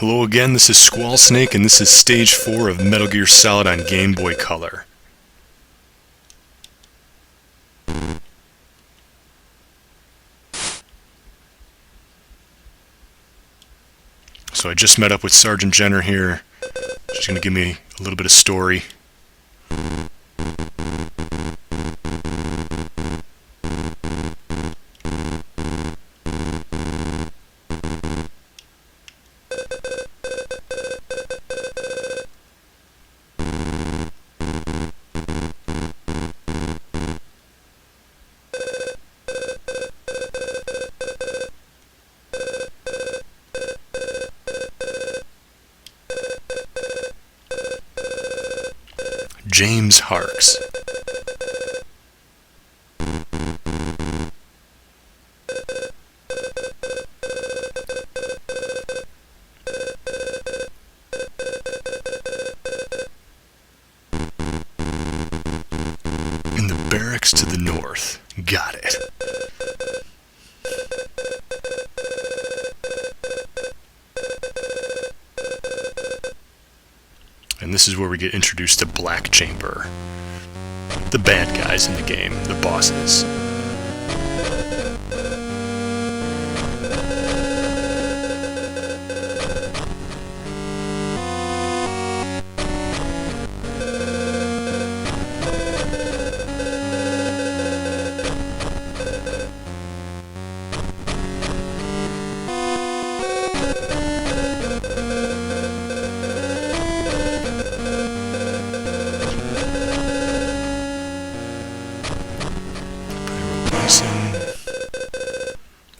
Hello again, this is Squall Snake, and this is Stage 4 of Metal Gear Solid on Game Boy Color. So I just met up with Sergeant Jenner here. She's going to give me a little bit of story. James Harks. In the barracks to the north. Got it. And this is where we get introduced to Black Chamber. The bad guys in the game, the bosses.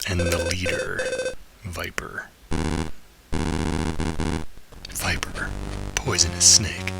And the leader, Viper. Viper, poisonous snake.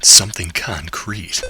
Something concrete.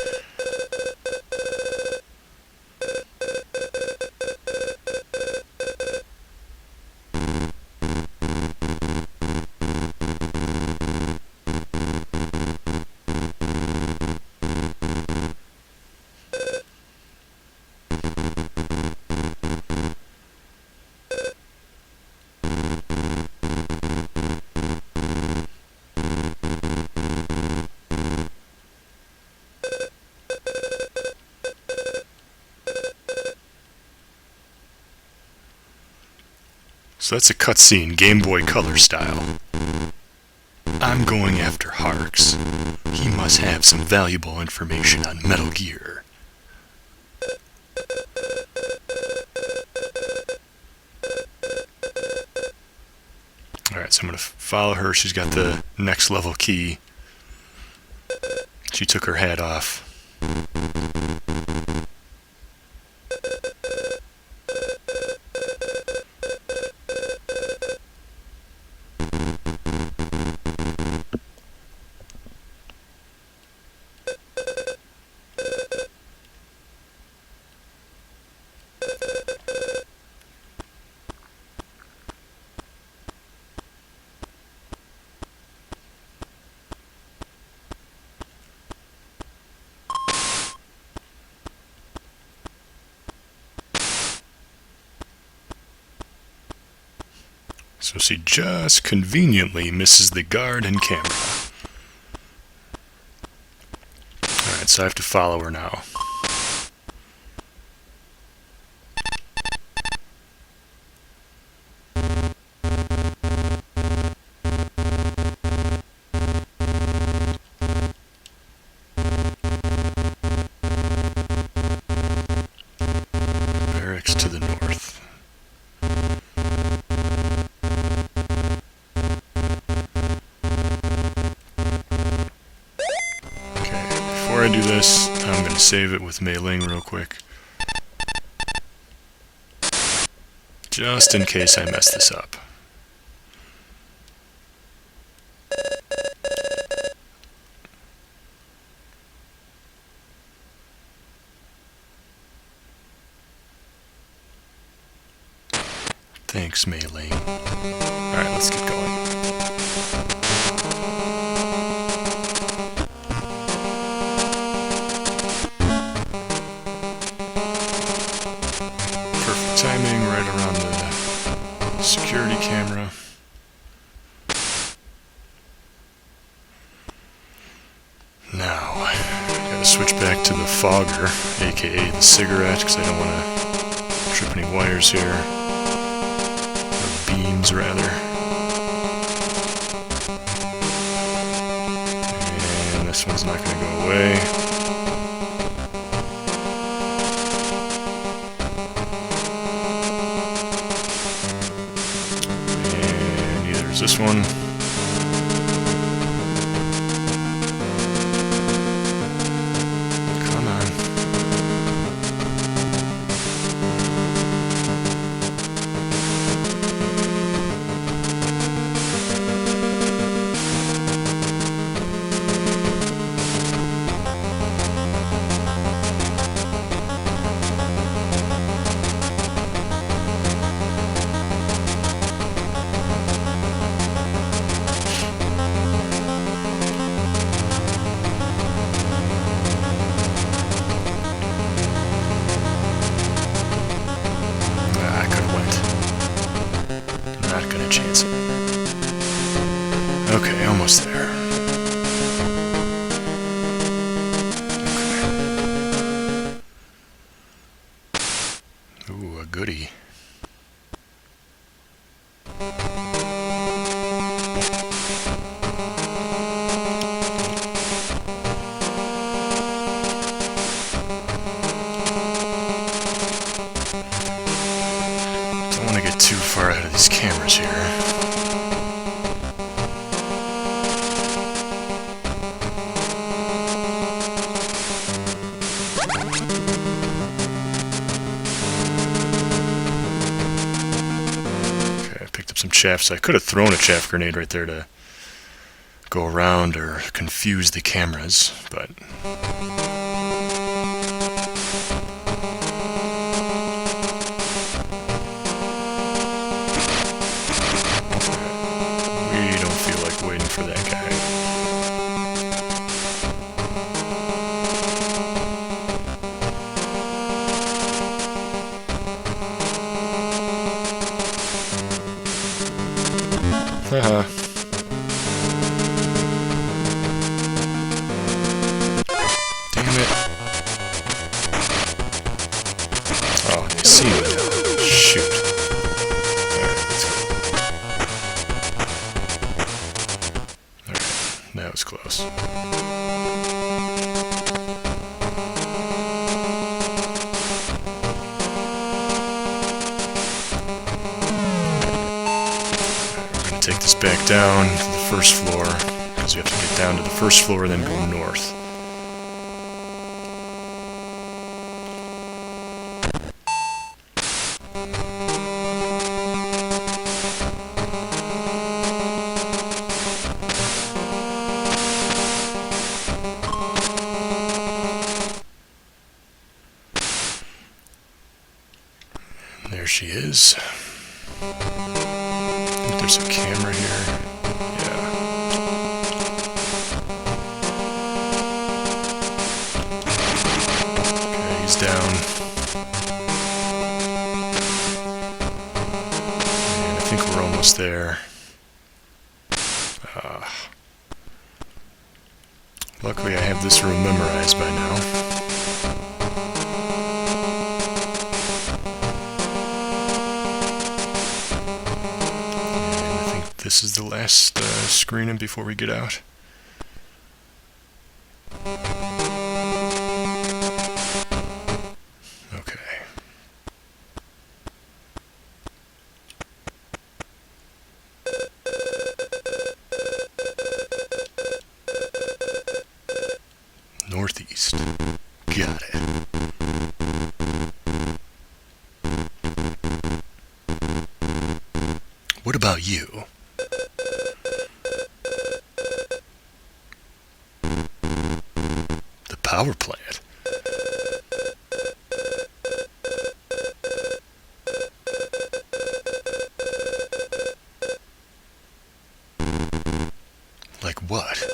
So that's a cutscene, Game Boy Color style. I'm going after Harks. He must have some valuable information on Metal Gear. Alright, so I'm going to follow her. She's got the next level key. She took her hat off. So she just conveniently misses the guard and camera. Alright, so I have to follow her now. Barracks to the north. Before I do this, I'm going to save it with mailing real quick. Just in case I mess this up. Thanks, mailing. Alright, let's get going. Timing right around the security camera. Now, I gotta switch back to the fogger, aka the cigarette, because I don't want to trip any wires here. Or beams, rather. And this one's not gonna go away. This one. Come on. Chance it. Okay, almost there. Okay. Ooh, a goodie. Don't want to get too far ahead of these cameras here. Some chaff, so I could have thrown a chaff grenade right there to go around or confuse the cameras, but we don't feel like waiting for that guy. Haha. Damn it. Oh, I see it. Shoot. Alright, let's go. Alright, that was close. Take this back down to the first floor, because we have to get down to the first floor and then go north. There she is. I think there's a camera here. Yeah. Okay, he's down. And I think we're almost almost there. Luckily I have this room memorized by now. And I think this is the last screening before we get out. Northeast. Got it. What about you? The power plant. Like what?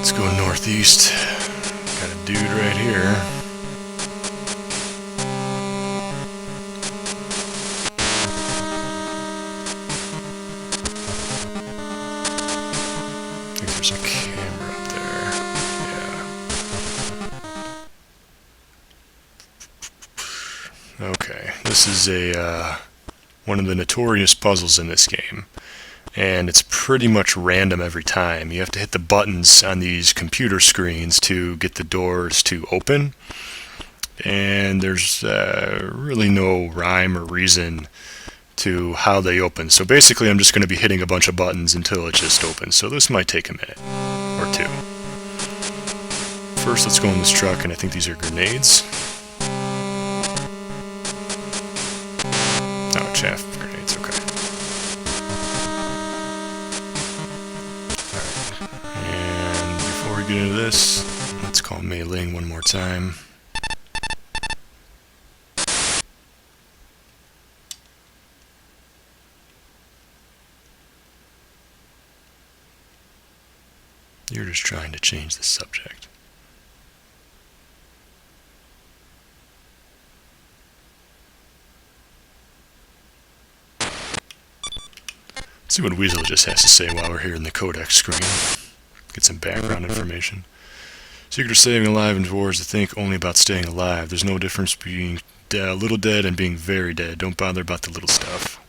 Let's go northeast. Got a dude right here. I think there's a camera up there. Yeah. Okay, this is a one of the notorious puzzles in this game. And it's pretty much random every time. You have to hit the buttons on these computer screens to get the doors to open. And there's really no rhyme or reason to how they open. So basically I'm just going to be hitting a bunch of buttons until it just opens. So this might take a minute or two. First let's go in this truck, and I think these are grenades. Oh, chaff grenades, okay. Get into this. Let's call meleeing one more time. You're just trying to change the subject. Let's see what Weasel just has to say while we're here in the codec screen. Get some background information. Secret of saving alive in war is to think only about staying alive. There's no difference between a little dead and being very dead. Don't bother about the little stuff.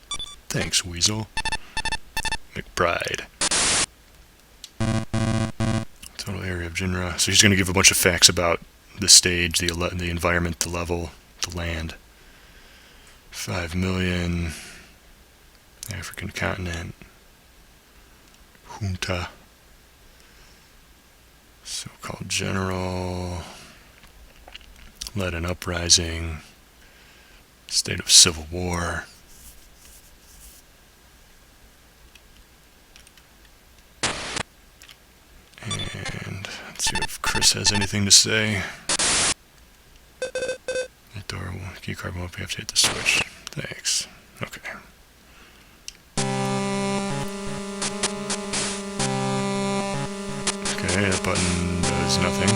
Thanks, Weasel. McBride. Total area of Jinra. So he's going to give a bunch of facts about the stage, the environment, the level, the land. 5 million. African continent. Junta. So-called general, led an uprising, state of civil war. And let's see if Chris has anything to say. That door, key card won't be, have to hit the switch. Thanks. Okay. Okay, that button does nothing.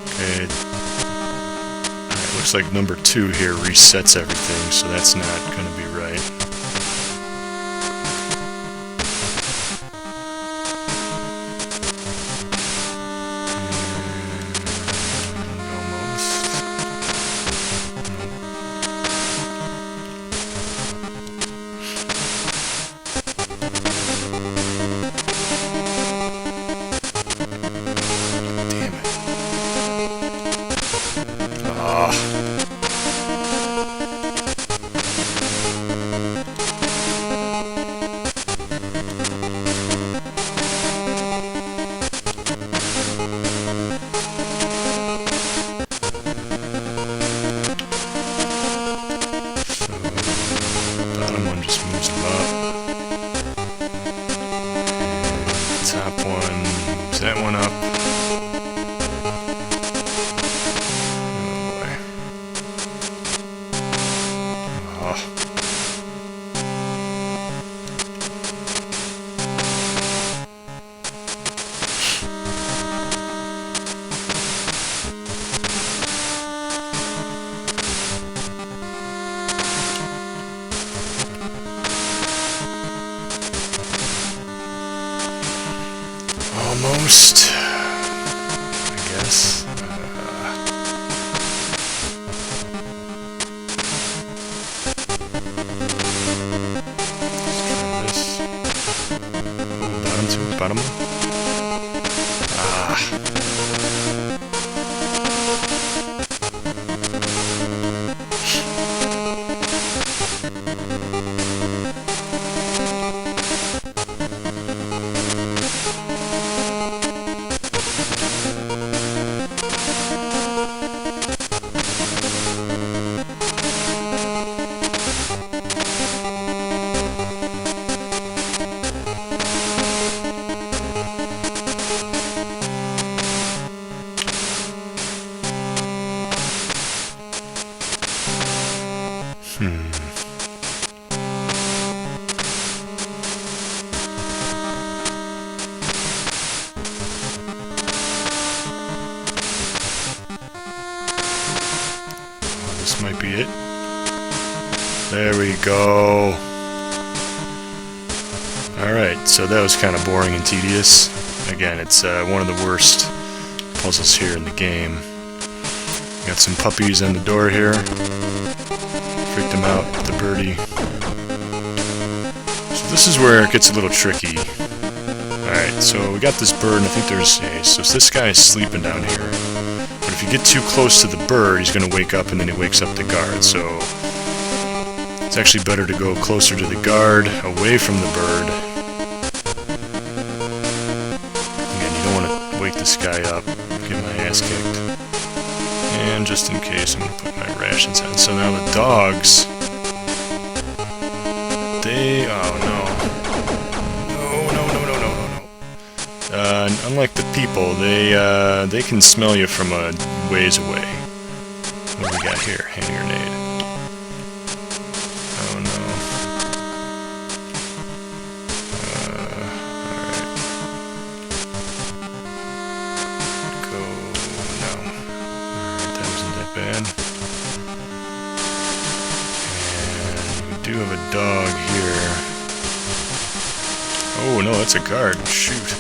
Okay. Alright, looks like number 2 here resets everything, so that's not going to be right. Oh. Almost, I guess. Let's try this. Bottom two, bottom one. Ah. This might be it. There we go. Alright, so that was kind of boring and tedious. Again, it's one of the worst puzzles here in the game. Got some puppies on the door here. Freaked them out with the birdie. So this is where it gets a little tricky. Alright, so we got this bird, and I think there's a... So this guy is sleeping down here. But if you get too close to the bird, he's going to wake up, and then he wakes up the guard. So it's actually better to go closer to the guard, away from the bird. Again, you don't want to wake this guy up, get my ass kicked. And just in case, I'm going to put my rations on. So now the dogs... They... Oh, no. Unlike the people, they can smell you from a ways away. What do we got here? Hand grenade. Oh no. Alright. Go. No. Alright, that wasn't that bad. And we do have a dog here. Oh no, that's a guard. Shoot.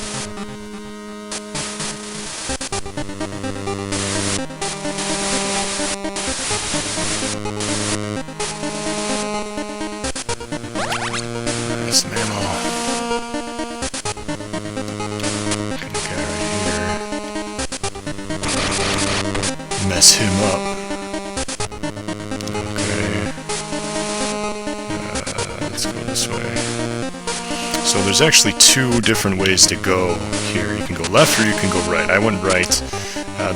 Some ammo. Got a guy right here. Mess him up. Okay. Let's go this way. So there's actually two different ways to go here. You can go left or you can go right. I went right.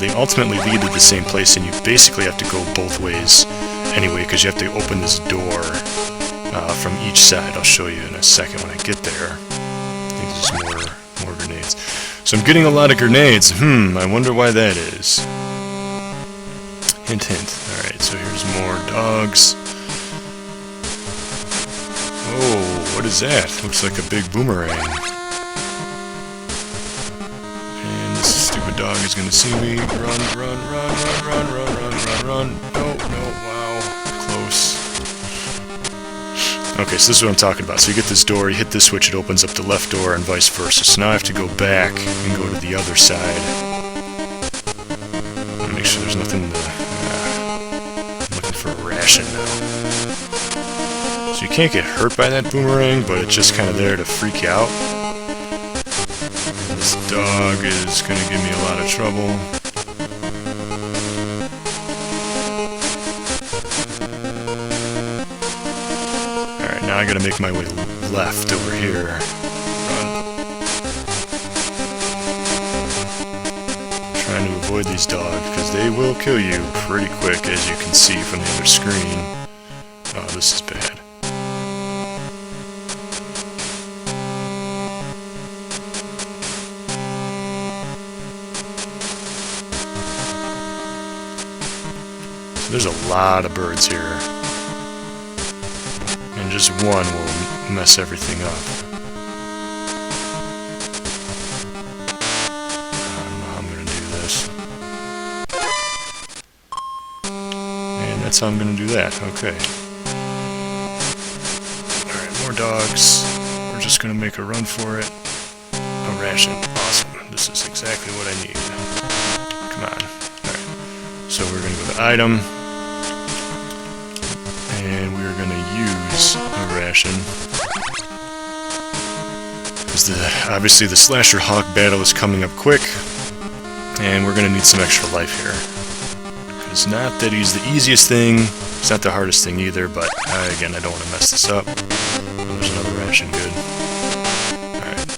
They ultimately lead to the same place, and you basically have to go both ways anyway, because you have to open this door from each side. I'll show you in a second when I get there. I think there's more grenades. So I'm getting a lot of grenades. I wonder why that is. Hint, hint. Alright, so here's more dogs. Oh, what is that? Looks like a big boomerang. And this stupid dog is gonna see me. Run, run, run, run, run, run, run, run, run. No, no, wow. Close. Okay, so this is what I'm talking about. So you get this door, you hit this switch, it opens up the left door, and vice versa. So now I have to go back and go to the other side. Make sure there's nothing to... I'm looking for a ration now. So you can't get hurt by that boomerang, but it's just kind of there to freak you out. This dog is going to give me a lot of trouble. Alright, now I gotta make my way left over here. Run. Trying to avoid these dogs, because they will kill you pretty quick, as you can see from the other screen. Oh, this is bad. So there's a lot of birds here. and just one will mess everything up. I don't know how I'm going to do this. And that's how I'm going to do that. Okay. Alright, more dogs. We're just going to make a run for it. A ration. Awesome. This is exactly what I need. Come on. Alright. So we're going to go to item. And we're going to use a ration. Because obviously the Slasher Hawk battle is coming up quick. And we're going to need some extra life here. It's not that he's the easiest thing. It's not the hardest thing either. But again, I don't want to mess this up. Oh, there's another ration. Good. Alright.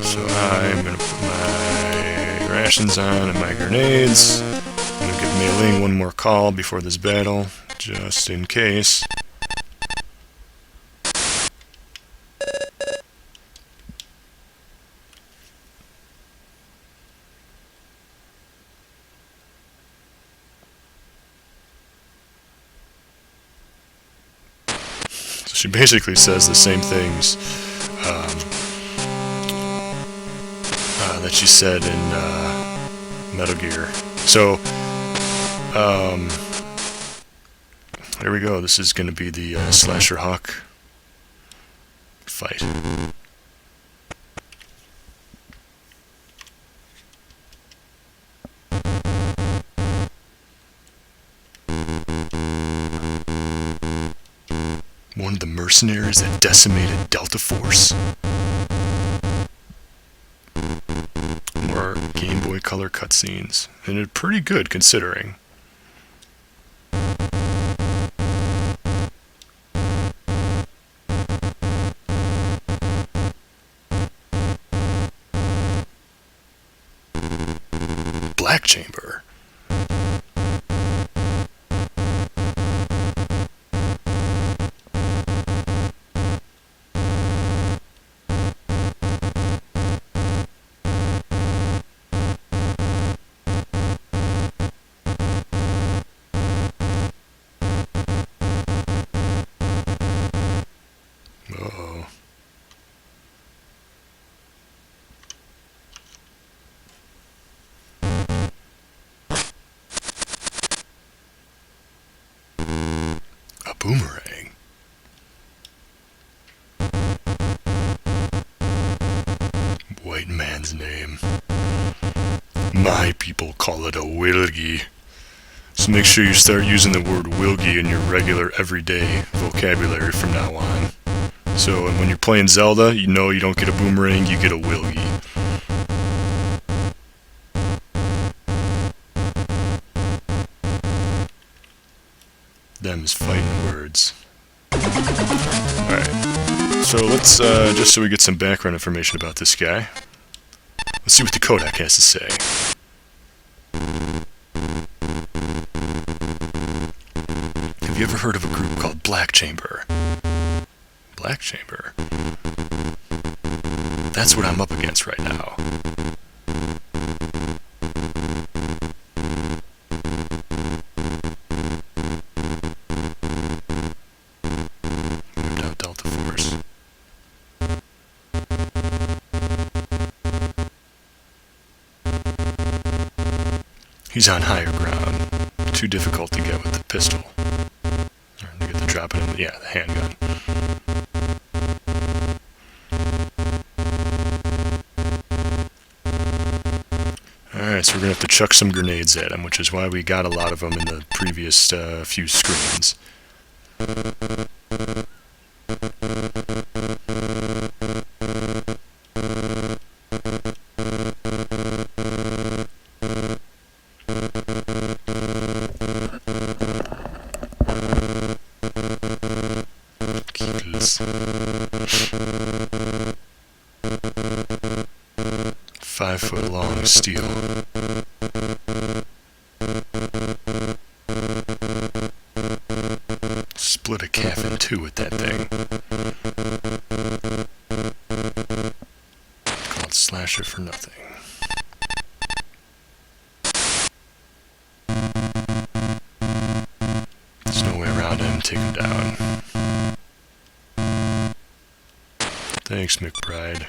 So I'm going to put my rations on and my grenades. I'm going to give Mei Ling one more call before this battle. Just in case. So she basically says the same things that she said in Metal Gear. So, there we go. This is going to be the Slasher Hawk fight. One of the mercenaries that decimated Delta Force. More Gameboy Color cutscenes. And it's pretty good considering. Black Chamber. Uh-oh. Boomerang. White man's name. My people call it a wilgi. So make sure you start using the word wilgi in your regular everyday vocabulary from now on. So when you're playing Zelda, you know you don't get a boomerang, you get a wilgi. Them's fighting words. Alright, so let's, just so we get some background information about this guy, let's see what the Kodak has to say. Have you ever heard of a group called Black Chamber? Black Chamber? That's what I'm up against right now. He's on higher ground. Too difficult to get with the pistol. Or to get the drop it in, yeah, the handgun. Alright, so we're gonna have to chuck some grenades at him, which is why we got a lot of them in the previous few screens. Keepers. 5-foot long steel. Split a calf in two with that thing. Called Slasher for nothing. There's no way around him. Take him down. Thanks, McBride.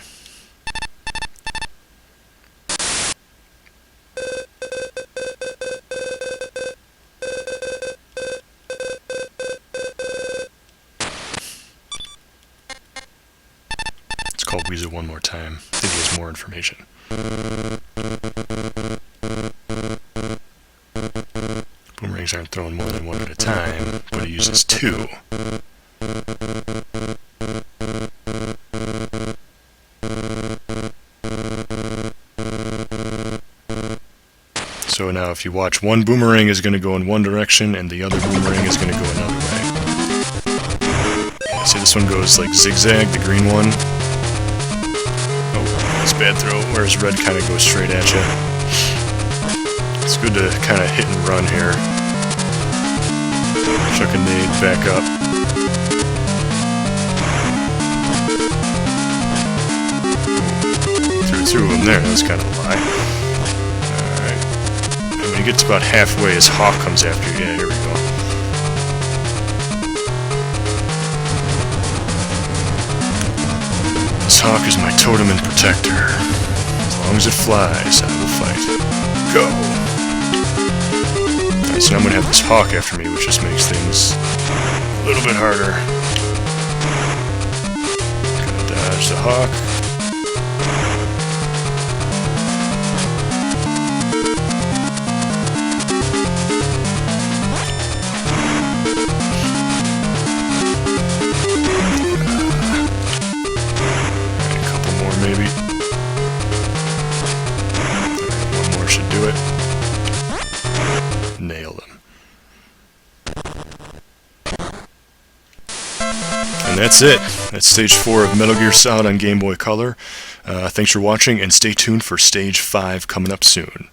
Let's call Weezer one more time. I think he has more information. Boomerangs aren't thrown more than one at a time, but he uses two. So now if you watch, one boomerang is going to go in one direction and the other boomerang is going to go another way. See, this one goes like zigzag, the green one. Oh, that's a bad throw, whereas red kind of goes straight at you. It's good to kind of hit and run here. Chuck a nade, back up. Threw two of them there, that's kind of a lie. Alright. And when he gets about halfway, his hawk comes after you. Yeah, here we go. This hawk is my totem and protector. As long as it flies, I will fight. Go! Alright, so now I'm going to have this hawk after me, which just makes things a little bit harder. Gotta dodge the hawk. Alright, a couple more maybe. Alright, one more should do it. Nailed him. And that's it. That's Stage 4 of Metal Gear Solid on Game Boy Color. Thanks for watching, and stay tuned for Stage 5 coming up soon.